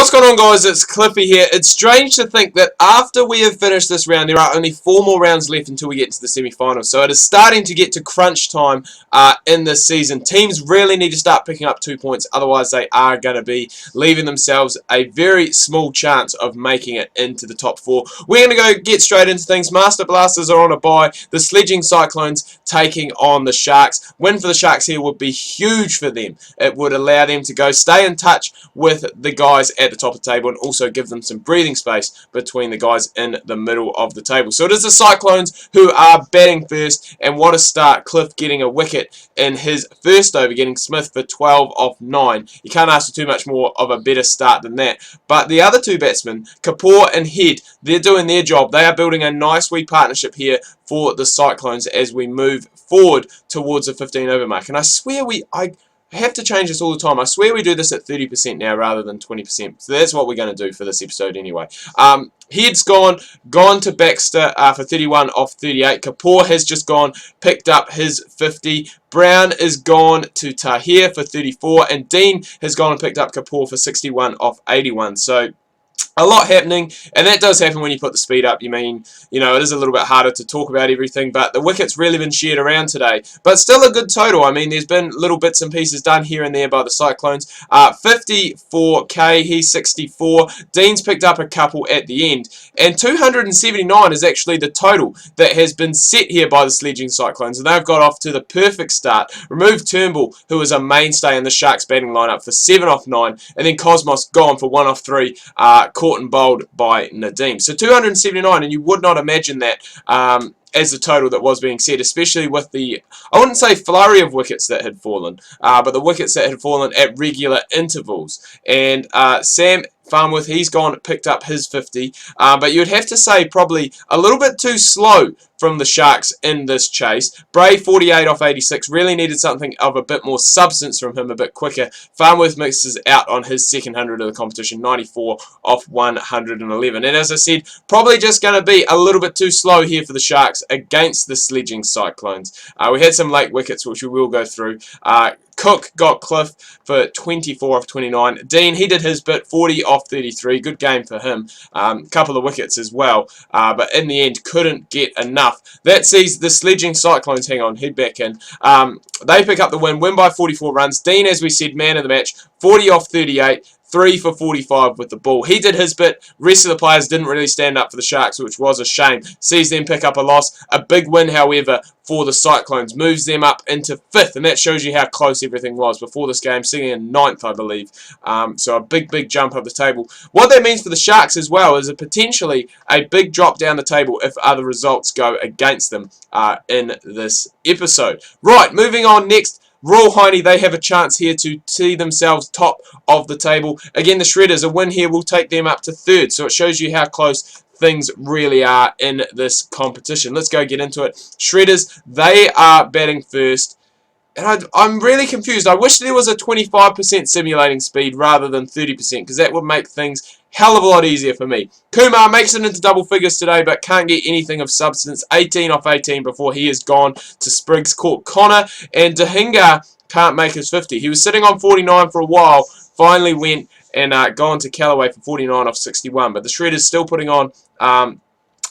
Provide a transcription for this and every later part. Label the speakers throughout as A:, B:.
A: What's going on, guys? It's Cliffy here. It's strange to think that after we have finished this round, there are only 4 more rounds left until we get to the semi-finals. So it is starting to get to crunch time in this season. Teams really need to start picking up 2 points, otherwise they are going to be leaving themselves a very small chance of making it into the top 4. We're going to go get straight into things. Master Blasters are on a bye. The Sledging Cyclones taking on the Sharks. Win for the Sharks here would be huge for them. It would allow them to stay in touch with the guys at the top of the table and also give them some breathing space between the guys in the middle of the table. So it is the Cyclones who are batting first, and what a start. Cliff getting a wicket in his first over, getting Smith for 12 off 9. You can't ask for too much more of a better start than that. But the other two batsmen, Kapoor and Head, they're doing their job. They are building a nice wee partnership here for the Cyclones as we move forward towards the 15 over mark. And I swear I have to change this all the time. I swear we do this at 30% now rather than 20%. So that's what we're going to do for this episode anyway. Head's gone to Baxter for 31 off 38. Kapoor has just picked up his 50. Brown is gone to Tahir for 34. And Dean has gone and picked up Kapoor for 61 off 81. So a lot happening, and that does happen when you put the speed up. It is a little bit harder to talk about everything, but the wicket's really been shared around today. But still a good total. There's been little bits and pieces done here and there by the Cyclones. 54k, he's 64. Dean's picked up a couple at the end, and 279 is actually the total that has been set here by the Sledging Cyclones, and they've got off to the perfect start. Removed Turnbull, who was a mainstay in the Sharks batting lineup, for 7 off 9, and then Cosmos gone for 1 off 3. Caught and bowled by Nadeem. So 279, and you would not imagine that as the total that was being said, especially with the, I wouldn't say flurry of wickets that had fallen, but the wickets that had fallen at regular intervals. And Sam Farnworth, he's gone and picked up his 50, but you'd have to say probably a little bit too slow from the Sharks in this chase. Bray, 48 off 86, really needed something of a bit more substance from him, a bit quicker. Farnworth mixes out on his second 100 of the competition, 94 off 111. And as I said, probably just going to be a little bit too slow here for the Sharks against the Sledging Cyclones. We had some late wickets, which we will go through. Cook got Cliff for 24 off 29. Dean, he did his bit, 40 off 33. Good game for him. Couple of wickets as well, but in the end couldn't get enough. That sees the Sledging Cyclones, hang on, head back in. They pick up the win by 44 runs. Dean, as we said, man of the match, 40 off 38. 3 for 45 with the ball. He did his bit. Rest of the players didn't really stand up for the Sharks, which was a shame. Sees them pick up a loss. A big win, however, for the Cyclones. Moves them up into 5th, and that shows you how close everything was before this game. Sitting in 9th, I believe. So a big jump up the table. What that means for the Sharks as well is potentially a big drop down the table if other results go against them in this episode. Right, moving on next. Royal Hiney, they have a chance here to see themselves top of the table. Again, the Shredders, a win here will take them up to 3rd. So it shows you how close things really are in this competition. Let's go get into it. Shredders, they are batting first. And I'm really confused. I wish there was a 25% simulating speed rather than 30%, because that would make things hell of a lot easier for me. Kumar makes it into double figures today, but can't get anything of substance. 18 off 18 before he is gone to Spriggs. Caught Connor, and Dahinga can't make his 50. He was sitting on 49 for a while, finally went and gone to Callaway for 49 off 61. But the Shredders still putting on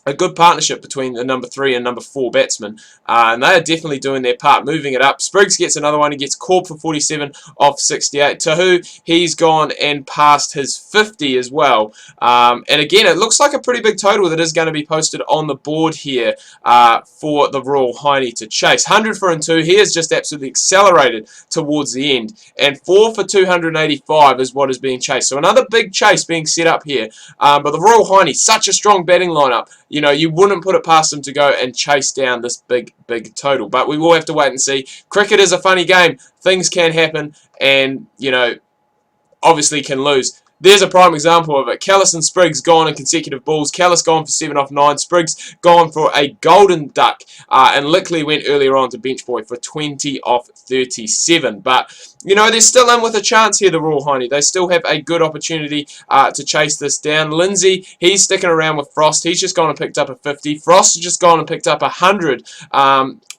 A: a good partnership between the number 3 and number 4 batsmen, and they are definitely doing their part, moving it up. Spriggs gets another one. He gets Corb for 47 off 68. Tahu, he's gone and passed his 50 as well. And again, it looks like a pretty big total that is going to be posted on the board here for the Royal Hiney to chase. 100 for and 2. He has just absolutely accelerated towards the end. And 4 for 285 is what is being chased. So another big chase being set up here. But the Royal Hiney, such a strong batting lineup. You wouldn't put it past them to go and chase down this big total. But we will have to wait and see. Cricket is a funny game. Things can happen, and, obviously can lose. There's a prime example of it. Callis and Spriggs gone in consecutive balls. Callis gone for 7 off 9. Spriggs gone for a golden duck. And Lickley went earlier on to bench boy for 20 off 37. But, they're still in with a chance here, the Royal Hiney. They still have a good opportunity to chase this down. Lindsay, he's sticking around with Frost. He's just gone and picked up a 50. Frost has just gone and picked up 100.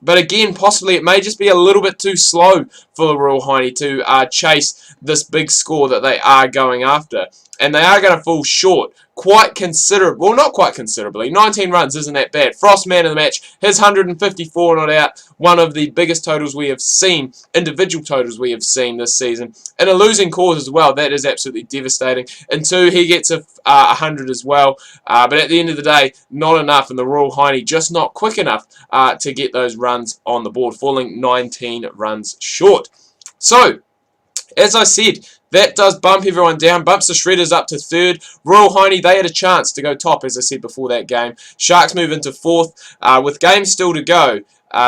A: But again, possibly it may just be a little bit too slow for the Royal Hiney to chase this big score that they are going after. after, and they are going to fall short quite considerably. Well, not quite considerably. 19 runs isn't that bad. Frost, man of the match, his 154 not out. One of the biggest totals we have seen, individual totals we have seen this season. In a losing cause as well, that is absolutely devastating. And 2, he gets a 100 as well. But at the end of the day, not enough, and the Royal Hiney just not quick enough to get those runs on the board, falling 19 runs short. So, as I said, that does bump everyone down, bumps the Shredders up to 3rd. Royal Hiney, they had a chance to go top, as I said before that game. Sharks move into 4th. With games still to go,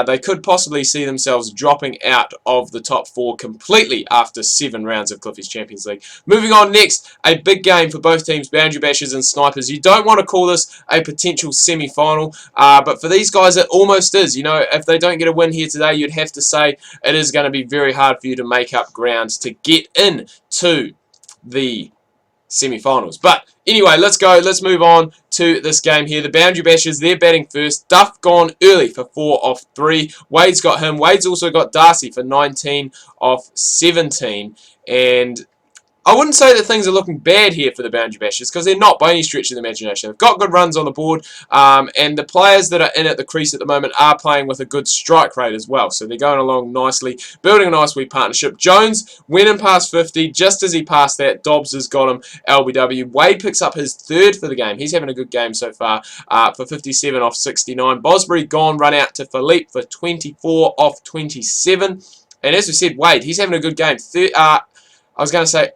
A: they could possibly see themselves dropping out of the top 4 completely after 7 rounds of Cliffys Champions League. Moving on next, a big game for both teams, Boundary Bashers and Snipers. You don't want to call this a potential semi-final, but for these guys it almost is. You know, if they don't get a win here today, you'd have to say it is going to be very hard for you to make up grounds to get in to the semi-finals. But anyway, let's go. Let's move on to this game here. The Boundary Bashers, they're batting first. Duff gone early for 4 off 3. Wade's got him. Wade's also got Darcy for 19 off 17. And I wouldn't say that things are looking bad here for the Boundary Bashers, because they're not by any stretch of the imagination. They've got good runs on the board, and the players that are in at the crease at the moment are playing with a good strike rate as well. So they're going along nicely, building a nice wee partnership. Jones went in past 50. Just as he passed that, Dobbs has got him LBW. Wade picks up his 3rd for the game. He's having a good game so far for 57 off 69. Bosbury gone, run out to Philippe for 24 off 27. And as we said, Wade, he's having a good game. I was going to say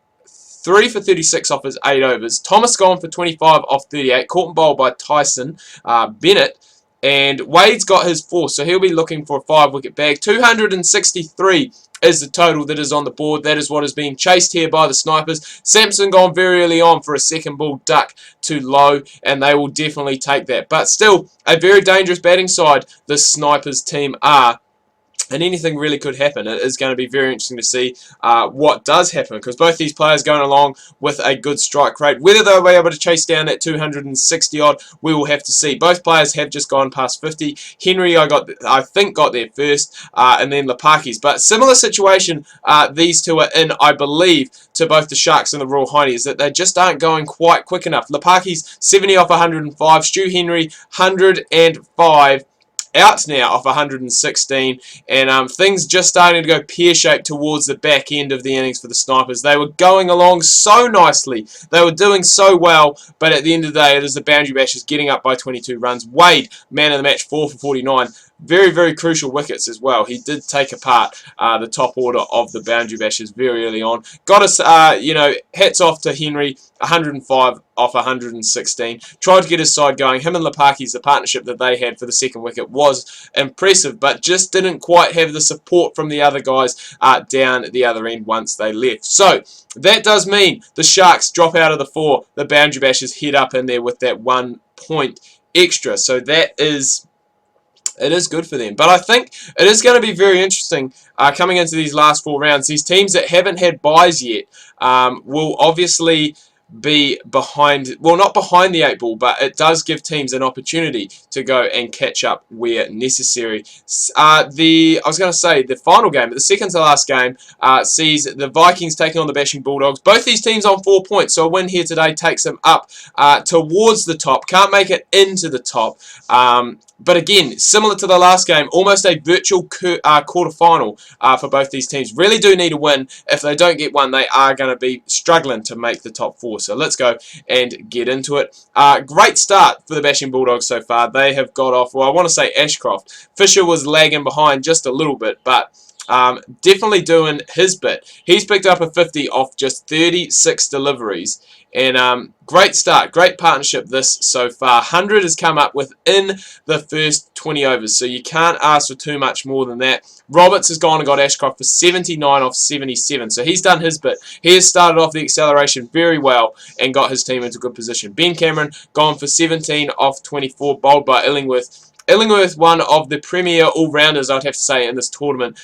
A: 3 for 36 off his 8 overs. Thomas gone for 25 off 38. Caught and bowled by Tyson Bennett. And Wade's got his 4, so he'll be looking for a 5-wicket bag. 263 is the total that is on the board. That is what is being chased here by the Snipers. Sampson gone very early on for a second ball duck to low, and they will definitely take that. But still, a very dangerous batting side the Snipers team are. And anything really could happen. It is going to be very interesting to see what does happen, because both these players going along with a good strike rate. Whether they'll be able to chase down that 260 odd, we will have to see. Both players have just gone past 50. Henry, I think, got there first, and then Lapakis. But similar situation these two are in, I believe, to both the Sharks and the Royal Hiney, is that they just aren't going quite quick enough. Lapakis 70 off 105. Stu Henry 105. Out now off 116, and things just starting to go pear-shaped towards the back end of the innings for the Snipers. They were going along so nicely, they were doing so well, but at the end of the day, it is the Boundary Bashers getting up by 22 runs. Wade, man of the match, 4 for 49. Very, very crucial wickets as well. He did take apart the top order of the Boundary Bashers very early on. Got us, hats off to Henry, 105 off 116. Tried to get his side going. Him and Lapakis, the partnership that they had for the second wicket was impressive, but just didn't quite have the support from the other guys down at the other end once they left. So that does mean the Sharks drop out of the 4. The Boundary Bashers head up in there with that 1 point extra. So that is... it is good for them. But I think it is going to be very interesting coming into these last 4 rounds. These teams that haven't had byes yet will obviously be behind, well, not behind the 8 ball, but it does give teams an opportunity to go and catch up where necessary. I was going to say, the final game, the second to last game, sees the Vikings taking on the bashing Bulldogs. Both these teams on 4 points, so a win here today takes them up towards the top. Can't make it into the top. But again, similar to the last game, almost a virtual quarter-final for both these teams. Really do need a win. If they don't get one, they are going to be struggling to make the top 4. So let's go and get into it. Great start for the bashing Bulldogs so far. They have got off, well, I want to say Ashcroft. Fisher was lagging behind just a little bit, but definitely doing his bit. He's picked up a 50 off just 36 deliveries. And great start, great partnership this so far. 100 has come up within the first 20 overs, so you can't ask for too much more than that. Roberts has gone and got Ashcroft for 79 off 77, so he's done his bit. He has started off the acceleration very well and got his team into good position. Ben Cameron gone for 17 off 24, bowled by Illingworth. Illingworth, one of the premier all-rounders, I'd have to say, in this tournament.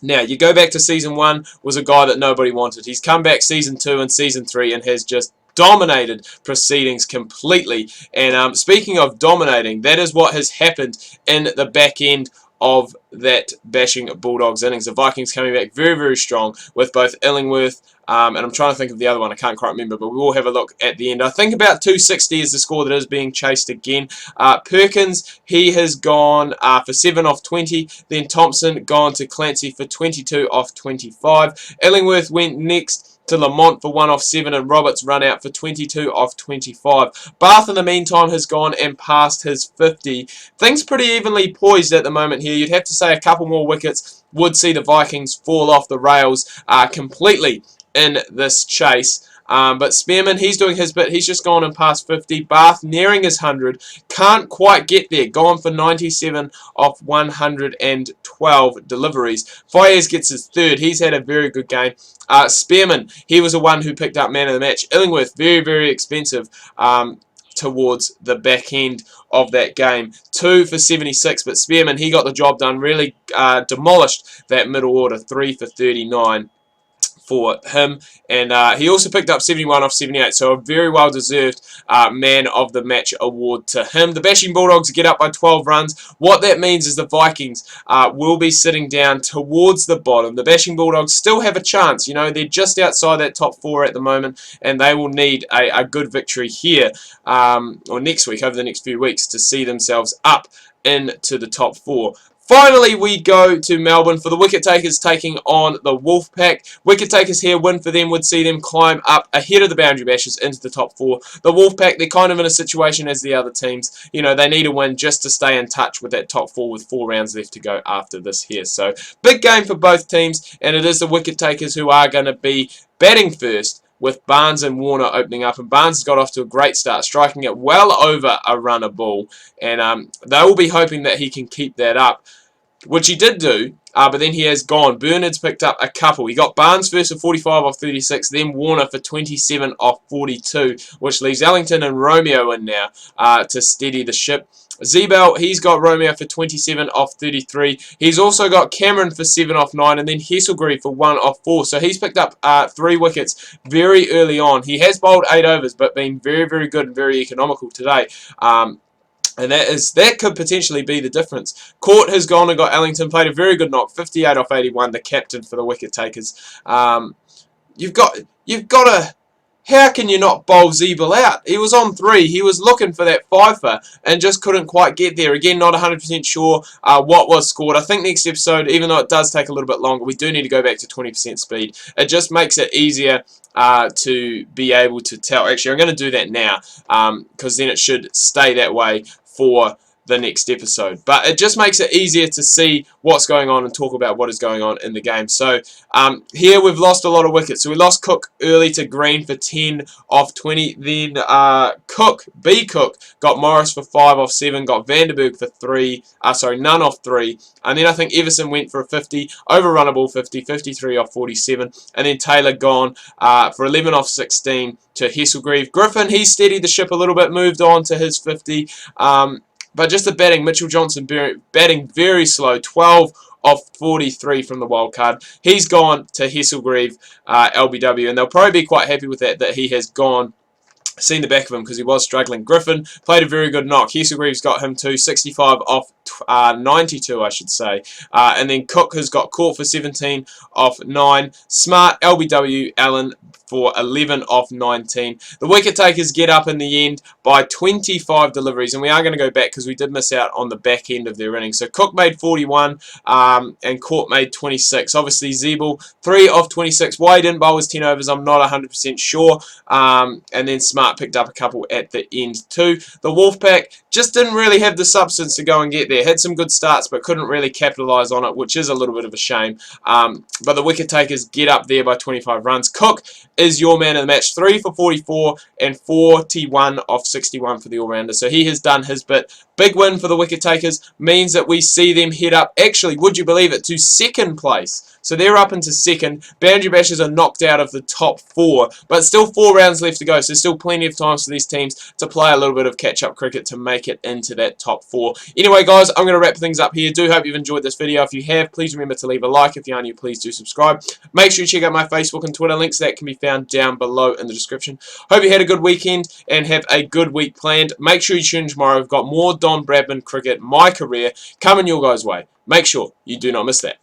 A: Now, you go back to Season 1, was a guy that nobody wanted. He's come back Season 2 and Season 3 and has just dominated proceedings completely. And speaking of dominating, that is what has happened in the back end of that bashing Bulldogs innings. The Vikings coming back very, very strong with both Illingworth, and I'm trying to think of the other one. I can't quite remember, but we will have a look at the end. I think about 260 is the score that is being chased again. Perkins, he has gone for 7 off 20. Then Thompson gone to Clancy for 22 off 25. Illingworth went next to Lamont for 1 off 7, and Roberts run out for 22 off 25. Bath in the meantime has gone and passed his 50. Things pretty evenly poised at the moment here. You'd have to say a couple more wickets would see the Vikings fall off the rails completely in this chase. But Spearman, he's doing his bit. He's just gone and passed 50. Bath nearing his 100. Can't quite get there. Gone for 97 off 112 deliveries. Fayez gets his third. He's had a very good game. Spearman, he was the one who picked up man of the match. Illingworth, very, very expensive towards the back end of that game. 2 for 76, but Spearman, he got the job done. Really demolished that middle order. 3 for 39. For him, and he also picked up 71 off 78, so a very well deserved man of the match award to him. The Bashing Bulldogs get up by 12 runs. What that means is the Vikings will be sitting down towards the bottom. The Bashing Bulldogs still have a chance. You know, they're just outside that top 4 at the moment, and they will need a good victory here or next week, over the next few weeks, to see themselves up into the top 4. Finally, we go to Melbourne for the Wicket Takers taking on the Wolfpack. Wicket Takers here, win for them would see them climb up ahead of the Boundary Bashers into the top 4. The Wolfpack, they're kind of in a situation as the other teams. You know, they need a win just to stay in touch with that top 4 with 4 rounds left to go after this here. So, big game for both teams, and it is the Wicket Takers who are going to be batting first, with Barnes and Warner opening up, and Barnes has got off to a great start, striking it well over a run a ball, and they will be hoping that he can keep that up, which he did do, but then he has gone. Bernard's picked up a couple. He got Barnes first for 45 off 36, then Warner for 27 off 42, which leaves Ellington and Romeo in now to steady the ship. Zebel, he's got Romeo for 27 off 33. He's also got Cameron for 7 off 9, and then Hesselgreave for 1 off 4. So he's picked up 3 wickets very early on. He has bowled 8 overs, but been very, very good and very economical today. And that could potentially be the difference. Court has gone and got Ellington, played a very good knock, 58 off 81, the captain for the Wicket Takers. You've got to... How can you not bowl Zebel out? He was on 3. He was looking for that fifer and just couldn't quite get there. Again, not 100% sure what was scored. I think next episode, even though it does take a little bit longer, we do need to go back to 20% speed. It just makes it easier to be able to tell. Actually, I'm going to do that now because then it should stay that way for the next episode. But it just makes it easier to see what's going on and talk about what is going on in the game. So here we've lost a lot of wickets. So we lost Cook early to Green for 10 off 20. Then Cook got Morris for 5 off 7. Got Vanderberg for none off 3. And then I think Everson went for a 50. Overrunnable 50. 53 off 47. And then Taylor gone for 11 off 16 to Hesselgreave. Griffin, he steadied the ship a little bit. Moved on to his 50. But just the batting, Mitchell Johnson batting very slow, 12 off 43 from the wild card. He's gone to Hesselgreave, LBW, and they'll probably be quite happy with that he has gone. Seen the back of him because he was struggling. Griffin played a very good knock. Hesselgreave's got him too, 65 off 92, I should say. And then Cook has got Court for 17 off 9. Smart, LBW, Allen for 11 off 19. The wicket takers get up in the end by 25 deliveries, and we are going to go back because we did miss out on the back end of their innings. So Cook made 41 and Court made 26. Obviously Zebel 3 off 26. Why he didn't bowl his 10 overs, I'm not 100% sure. And then Smart picked up a couple at the end too. The Wolfpack just didn't really have the substance to go and get there. Had some good starts but couldn't really capitalise on it, which is a little bit of a shame. But the wicket takers get up there by 25 runs. Cook is your man of the match, 3 for 44 and 41 off 61 for the all-rounder. So he has done his bit. Big win for the wicket takers means that we see them head up, actually, would you believe it, to second place. So they're up into second. Boundary Bashers are knocked out of the top 4, but still 4 rounds left to go, so still plenty of time for these teams to play a little bit of catch-up cricket to make make it into that top 4. Anyway, guys, I'm going to wrap things up here. Do hope you've enjoyed this video. If you have, please remember to leave a like. If you are new, please do subscribe. Make sure you check out my Facebook and Twitter links. That can be found down below in the description. Hope you had a good weekend and have a good week planned. Make sure you tune in tomorrow. We've got more Don Bradman cricket, my career, coming your guys' way. Make sure you do not miss that.